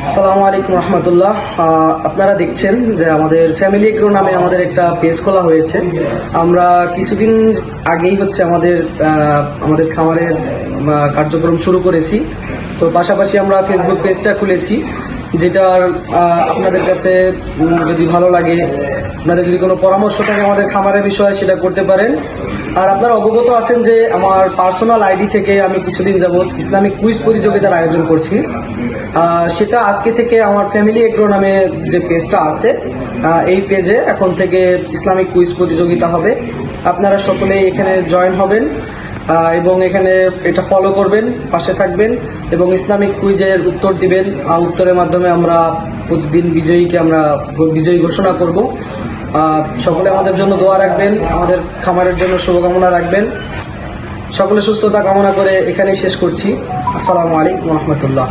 আসসালামু আলাইকুম রহমতুল্লাহ। আপনারা দেখছেন যে আমাদের ফ্যামিলি এগ্রো নামে আমাদের একটা পেজ খোলা হয়েছে। আমরা কিছুদিন আগেই আমাদের খামারের কার্যক্রম শুরু করেছি। তো পাশাপাশি আমরা ফেসবুক পেজটা খুলেছি, যেটার আপনাদের কাছে যদি ভালো লাগে, আপনাদের যদি কোনো পরামর্শ থাকে আমাদের খামারের বিষয়ে, সেটা করতে পারেন। আর আপনারা অবগত আছেন যে আমার পার্সোনাল আইডি থেকে আমি কিছুদিন যাবৎ ইসলামিক কুইজ প্রতিযোগিতার আয়োজন করছি। সেটা আজকে থেকে আমার ফ্যামিলি এগ্রো নামে যে পেজটা আছে, এই পেজে এখন থেকে ইসলামিক কুইজ প্রতিযোগিতা হবে। আপনারা সকলেই এখানে জয়েন হবেন এবং এখানে এটা ফলো করবেন, পাশে থাকবেন এবং ইসলামিক কুইজের উত্তর দিবেন। উত্তরের মাধ্যমে আমরা প্রতিদিন বিজয়ী ঘোষণা করব। সকলে আমাদের জন্য দোয়া রাখবেন, আমাদের খামারের জন্য শুভকামনা রাখবেন। সকলে সুস্থতা কামনা করে এখানেই শেষ করছি। আসসালামু আলাইকুম রহমতুল্লাহ।